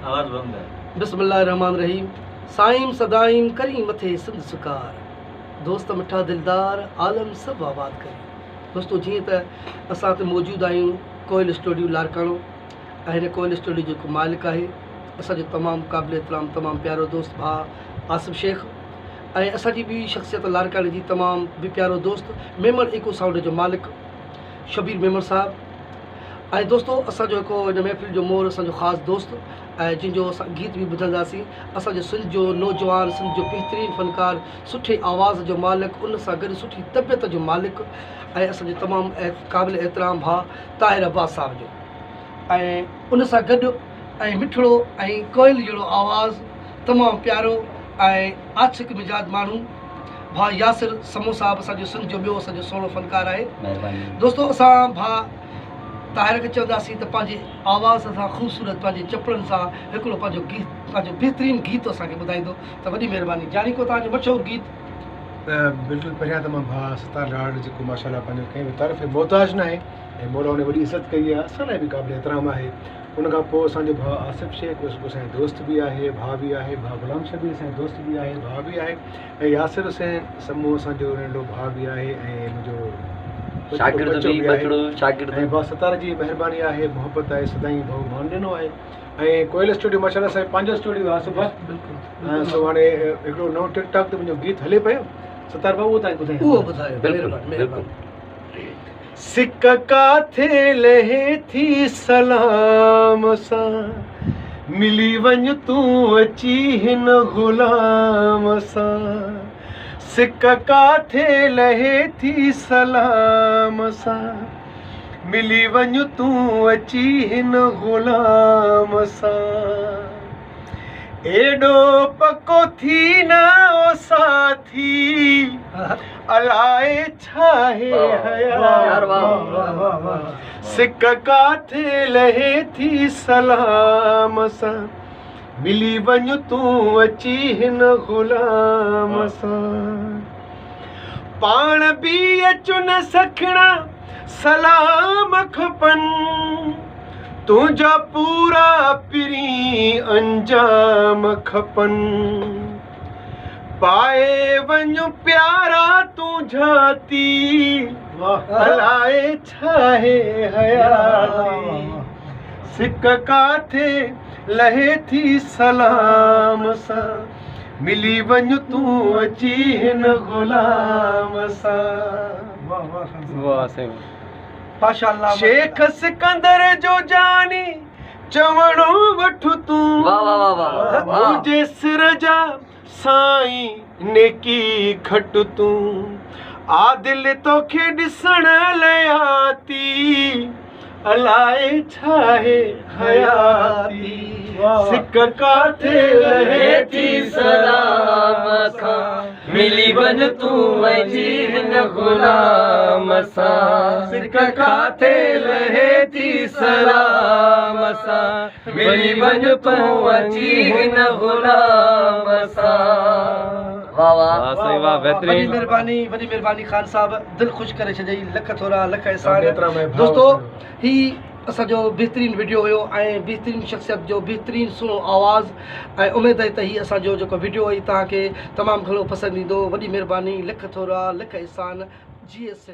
आवाज बंद है। बिस्मिल्लाहिर्रहमानिर्रहीम। साईं सदाईं करी मथे सिंध सुकार, दोस्त मिठा दिलदार आलम सब आबाद करी। दोस्तों जी त असां ते मौजूद आहियूं कोयल स्टूडियो लारकाणो ऐं हिन कोयल स्टूडियो जो मालिक आहे असांजो तमामु क़ाबिल एतिराम तमामु प्यारो दोस्त भाउ आसिफ शेख ऐं असांजी ॿी शख़्सियत लारकाणे जी तमामु बि प्यारो दोस्त मेमन इको साउंड जो मालिक शबीर मेमन साहब। ऐं दोस्तों असांजो हिकु हिन महफ़िल जो मोर असांजो ख़ासि दोस्त ऐं जंहिंजो असां गीत बि ॿुधंदासीं, असांजो सिंध जो नौजवान, सिंध जो बहितरीनु फ़नकार, सुठे आवाज़ जो मालिक, उन सां गॾु सुठी तबियत जो मालिक ऐं असांजो तमामु क़ाबिल एतिराम भाउ ताहिर अब्बास साहब जो। ऐं उन सां गॾु ऐं मिठड़ो ऐं कोयल जहिड़ो आवाज़ तमामु प्यारो ऐं आशिक़ मिजाज माण्हू भाउ यासिर समो साहब असांजो सिंध जो ॿियो असांजो सुहिणो फ़नकार आहे। दोस्तों असां भाउ ताहिर खे चवंदासीं त पंहिंजी आवाज़ सां ख़ूबसूरत पंहिंजे चपड़नि सां हिकिड़ो पंहिंजो गीत, पंहिंजो बहितरीनु गीत असांखे ॿुधाईंदो त वॾी महिरबानी। जानी को तव्हांजो मशहूरु गीत? बिल्कुलु पहिरियां त मां भाउ सतार लाड जेको माशाल्लाह पंहिंजो कंहिं बि तारीफ़ मोहताज न आहे ऐं मौला उन वॾी इज़त कई आहे, असां लाइ बि क़ाबिल एतिराम आहे। उन खां पोइ असांजो भाउ आसिफ शेख असांजो दोस्त बि आहे, भाउ बि आहे, भाउ गुलाम शबीर असांजो दोस्त बि आहे, भाउ बि आहे, ऐं यासिर हुसैन समूह असांजो नंढो भाउ बि आहे ऐं मुंहिंजो ऐं भाउ सतार जी महिरबानी आहे, मोहबत आहे, सदाईं भाउ मान ॾिनो आहे। ऐं कोयल स्टूडियो माशाल्लाह असांजो पंहिंजो स्टूडियो आहे सुबुह सो हाणे हिकिड़ो नओं टिकटॉक ते मुंहिंजो गीत हले पियो, सतार भाउ उहो तव्हांखे ॿुधायो। सिक काथे लहे थी सलाम सां, मिली वञ तूं अची हिन ग़ुलाम सां। सिक काथे लहे थी सलाम सां, मिली वञ तूं अची हिन ग़ुलाम सां। एॾो पको थी न ओ साथी, अलाए छा आहे हयात। सिक काथे लहे थी सलाम सां, मिली वञ तूं अची हिन ग़ुलाम सां। पाण बि अचु न सखणा सलाम खपनि, तुंहिंजा पूरा पिरी अंजाम खपनि। पाए वञ प्यारा तुंहिंजा ती, अलाए छा आहे हयाती। सिक काथे लहे थी सलाम सां, मिली वञ तूं अची हिन ग़ुलाम सां। माशाअल्लाह। शेख सिकंदर जो जानी चवणो वठ तूं, मुंहिंजे सिर जा साईं नेकी खट तूं। आदिल तोखे ॾिसण लयाती, अलाए छा आहे हयाती। सिक काथे लहे थी सलाम सां, मिली वञ तूं अची हिन ग़ुलाम सां। सिक काथे लहे थी सलाम सां, मिली वञ तूं अची हिन ग़ुलाम सां। वॾी महिरबानी ख़ान साहब, दिलि ख़ुशि करे छॾियई, लख थोरा लख एहसान। दोस्तों ही असांजो बहितरीनु वीडियो हुयो ऐं बहितरीनु शख़्सियत जो बहितरीनु सुहिणो आवाज़, ऐं उमेदु आहे त हीअ असांजो जेको वीडियो हुई तव्हांखे तमामु घणो पसंदि ईंदो। वॾी महिरबानी, लख थोरा लख एहसान। GS